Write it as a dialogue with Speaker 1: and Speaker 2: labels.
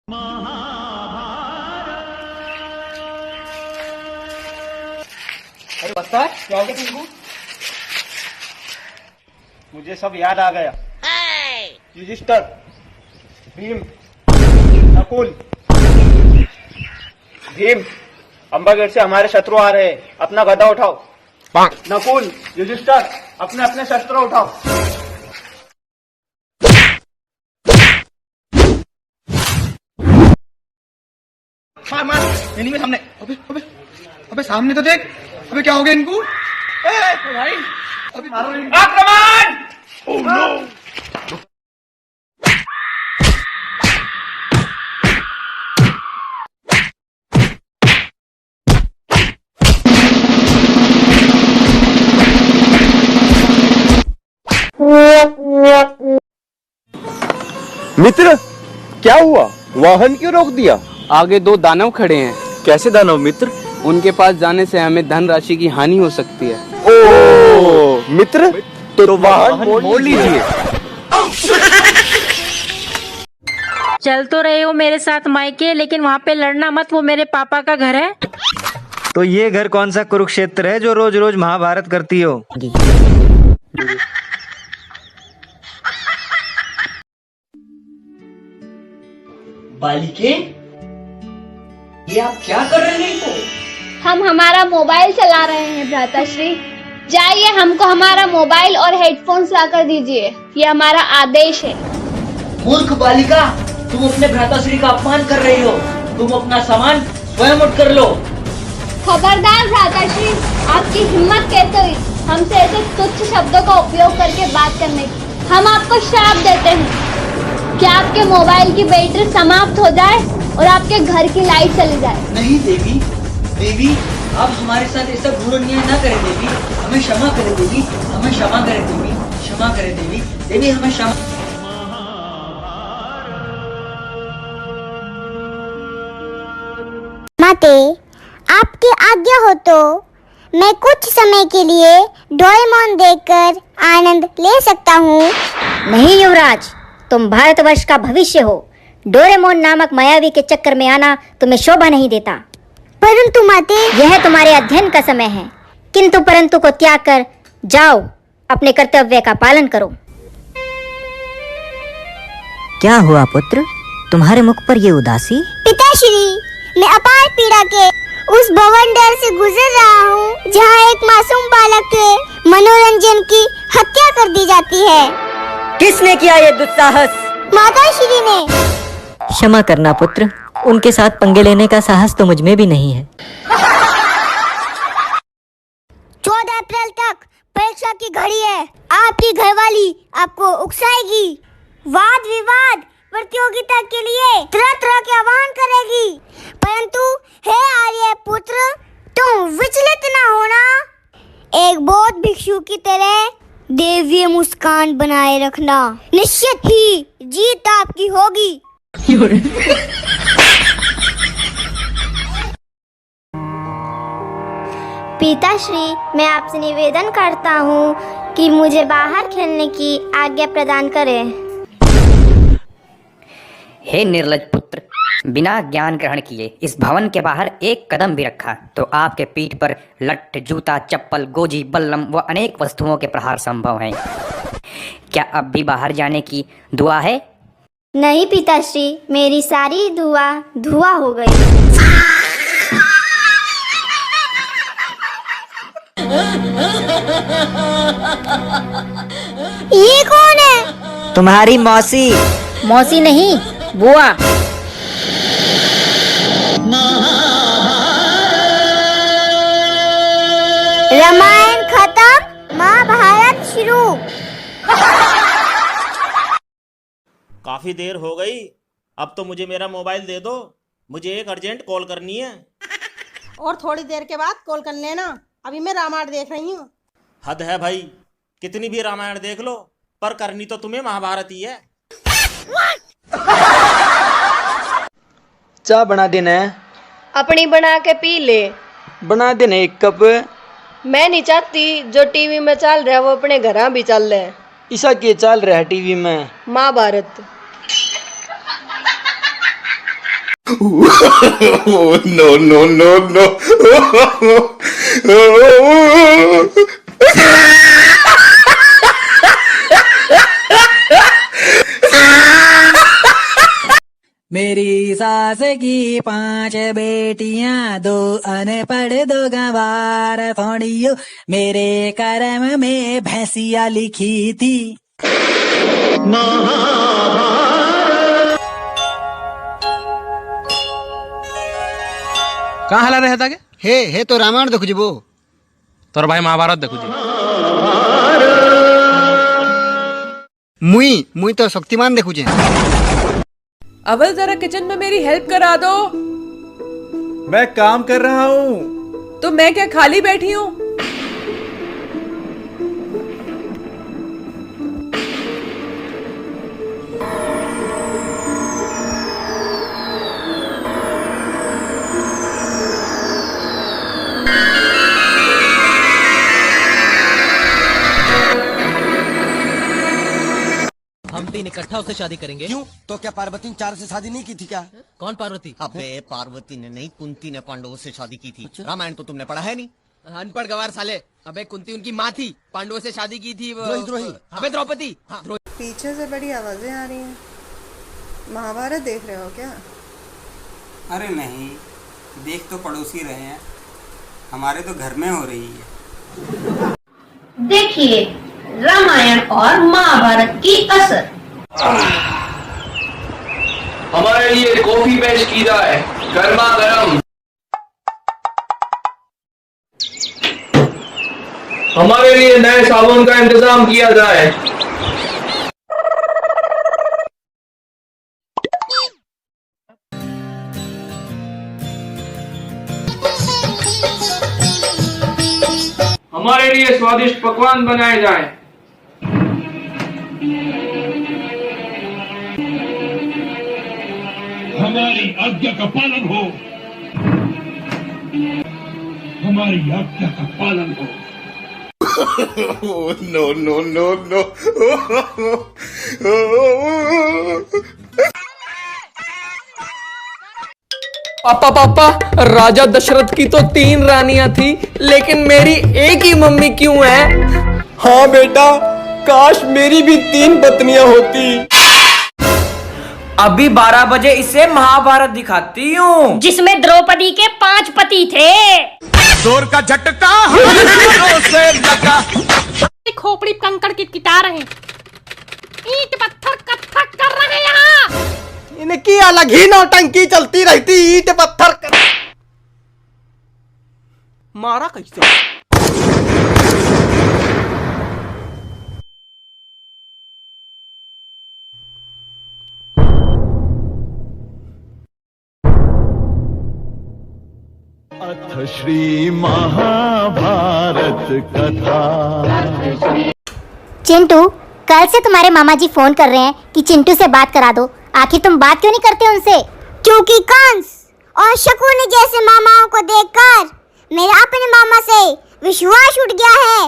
Speaker 1: अरे बता क्या हो गया तुमको? मुझे सब याद आ गया। युधिष्ठिर, भीम, नकुल, भीम, अंबागढ़ से हमारे शत्रु आ रहे हैं, अपना गदा उठाओ। नकुल, युधिष्ठिर, अपने अपने शस्त्र उठाओ। मार मार, एनिमी सामने। अबे अबे अबे सामने तो देख। अबे क्या हो गया इनको? भाई अबे मारो इनको। आक्रमण! Oh no!
Speaker 2: मित्र, क्या हुआ? वाहन क्यों रोक दिया?
Speaker 3: आगे दो दानव खड़े हैं।
Speaker 2: कैसे दानव मित्र?
Speaker 3: उनके पास जाने से हमें धनराशि की हानि हो सकती है।
Speaker 2: ओह मित्र, तो वाहन मोड़ लीजिए।
Speaker 4: चल तो रहे हो मेरे साथ मायके, लेकिन वहाँ पे लड़ना मत, वो मेरे पापा का घर है।
Speaker 5: तो ये घर कौन सा कुरुक्षेत्र है जो रोज रोज महाभारत करती हो?
Speaker 6: बालिके, ये आप क्या कर रहे हो?
Speaker 7: हम हमारा मोबाइल चला रहे हैं भ्राताश्री। जाइए, हमको हमारा मोबाइल और हेडफोन्स लाकर दीजिए, ये हमारा आदेश है।
Speaker 6: मूर्ख बालिका, तुम अपने भ्राताश्री का अपमान कर रही हो। तुम अपना सामान स्वयं उठ कर लो।
Speaker 7: खबरदार भ्राताश्री, आपकी हिम्मत कैसे हुई हमसे ऐसे तुच्छ शब्दों का उपयोग करके बात करने की? हम आपको श्राप देते हैं कि आपके मोबाइल की बैटरी समाप्त हो जाए और आपके घर की लाइट चली जाए।
Speaker 6: नहीं देवी, देवी, आप हमारे साथ ऐसा घोर अन्याय न करें देवी। हमें क्षमा करें देवी, हमें क्षमा करें देवी, क्षमा करें देवी, देवी हमें क्षमा।
Speaker 8: माते, आपकी आज्ञा हो तो मैं कुछ समय के लिए डोरेमोन देखकर आनंद ले सकता हूँ।
Speaker 9: नहीं युवराज, तुम भारतवर्ष का भविष्य हो। डोरेमोन नामक मायावी के चक्कर में आना तुम्हें शोभा नहीं देता।
Speaker 8: परंतु माते,
Speaker 9: यह तुम्हारे अध्ययन का समय है, किंतु परंतु को त्याग कर जाओ, अपने कर्तव्य का पालन करो।
Speaker 10: क्या हुआ पुत्र, तुम्हारे मुख पर ये उदासी?
Speaker 8: पिताश्री, मैं अपार पीड़ा के उस भवंडर से गुजर रहा हूँ जहाँ एक मासूम बालक के मनोरंजन की हत्या कर दी जाती है।
Speaker 10: किसने किया ये दुस्साहस?
Speaker 8: माताश्री ने।
Speaker 10: क्षमा करना पुत्र, उनके साथ पंगे लेने का साहस तो मुझ में भी नहीं है।
Speaker 8: 14 अप्रैल तक परीक्षा की घड़ी है। आपकी घरवाली आपको उकसाएगी, वाद विवाद प्रतियोगिता के लिए तरह तरह के आह्वान करेगी। परंतु हे आर्य पुत्र, तुम विचलित न होना। एक बौद्ध भिक्षु की तरह देवीय मुस्कान बनाए रखना। निश्चित ही जीत आपकी होगी। पिताश्री, मैं आपसे निवेदन करता हूँ कि मुझे बाहर खेलने की आज्ञा प्रदान करें।
Speaker 10: हे निर्लज पुत्र, बिना ज्ञान ग्रहण किए इस भवन के बाहर एक कदम भी रखा तो आपके पीठ पर लठ, जूता, चप्पल, गोजी, बल्लम व अनेक वस्तुओं के प्रहार संभव हैं। क्या अब भी बाहर जाने की दुआ है?
Speaker 8: नहीं पिताश्री, मेरी सारी दुआ धुआं हो गई। ये कौन है?
Speaker 10: तुम्हारी मौसी।
Speaker 9: मौसी नहीं, बुआ।
Speaker 8: रामायण खत्म, महाभारत शुरू।
Speaker 11: काफी देर हो गई, अब तो मुझे मेरा मोबाइल दे दो, मुझे एक अर्जेंट कॉल करनी है।
Speaker 12: और थोड़ी देर के बाद कॉल कर लेना, अभी मैं रामायण देख रही हूँ।
Speaker 11: हद है भाई, कितनी भी रामायण देख लो, पर करनी तो तुम्हें महाभारत ही है।
Speaker 5: चाय बना देना है।
Speaker 12: अपनी बना के पी ले।
Speaker 5: बना देना एक कप।
Speaker 12: मैं नहीं चाहती जो टीवी में चल रहा है वो अपने घर भी चल रहा है।
Speaker 5: इस, क्या चल रहा है टीवी में?
Speaker 12: Mahabharat.
Speaker 2: No, no, no, no.
Speaker 6: मेरी सास की 5 बेटियां, 2 अनपढ़ 2 गंवार थोड़ियो, मेरे कर्म में भैंसिया लिखी थी।
Speaker 3: कहाँ हला रहे ताके?
Speaker 1: हे तो रामायण देखो जी वो
Speaker 3: तोर भाई महाभारत देखो जी।
Speaker 1: मुई तो शक्तिमान देखो जी।
Speaker 12: अवल जरा किचन में मेरी हेल्प करा दो।
Speaker 13: मैं काम कर रहा हूँ।
Speaker 12: तो मैं क्या खाली बैठी हूँ?
Speaker 6: हम 3 इकट्ठा उससे शादी करेंगे।
Speaker 1: क्यों? तो क्या पार्वती ने 4 से शादी नहीं की थी क्या?
Speaker 6: कौन पार्वती?
Speaker 1: अबे पार्वती ने नहीं, कुंती ने पांडवों से शादी की थी। रामायण तो तुमने पढ़ा है नहीं?
Speaker 6: अनपढ़ गवार साले। अबे कुंती उनकी माँ थी, पांडवों से शादी की थी।
Speaker 1: द्रोही।
Speaker 6: अबे द्रौपदी।
Speaker 12: पीछे से बड़ी आवाजें आ रही हैं। महाभारत देख रहे हो क्या?
Speaker 14: अरे नहीं, देख तो पड़ोसी रहे हैं, हमारे तो घर में हो रही है।
Speaker 9: देखिए रामायण और महाभारत की असर।
Speaker 3: हमारे लिए कॉफी पेश की जाए, गर्मा गर्म। हमारे लिए नए साबुन का इंतजाम किया जाए। हमारे लिए स्वादिष्ट पकवान बनाए जाएं।
Speaker 15: हमारी आज्ञा का पालन हो। हमारी आज्ञा का पालन हो।
Speaker 2: No, no, no, no.
Speaker 16: पापा, राजा दशरथ की तो 3 रानियां थी, लेकिन मेरी एक ही मम्मी क्यों है?
Speaker 2: हाँ बेटा, काश मेरी भी 3 पत्नियां होती।
Speaker 16: अभी 12 बजे इसे महाभारत दिखाती हूँ,
Speaker 9: जिसमें द्रौपदी के 5 पति थे।
Speaker 2: जोर का झटका से लगा।
Speaker 4: खोपड़ी कंकड़ किटकिटा रहे, ईंट पत्थर कत्थक कर रहे यहाँ।
Speaker 16: इनकी अलग ही नौटंकी चलती रहती। ईंट पत्थर मारा कैसे?
Speaker 15: अथ श्री महाभारत कथा।
Speaker 9: चिंटू, कल से तुम्हारे मामा जी फोन कर रहे हैं कि चिंटू से बात करा दो। आखिर तुम बात क्यों नहीं करते उनसे?
Speaker 8: क्योंकि कंस और शकुनी जैसे मामाओं को देखकर मेरा अपने मामा से विश्वास उठ गया है।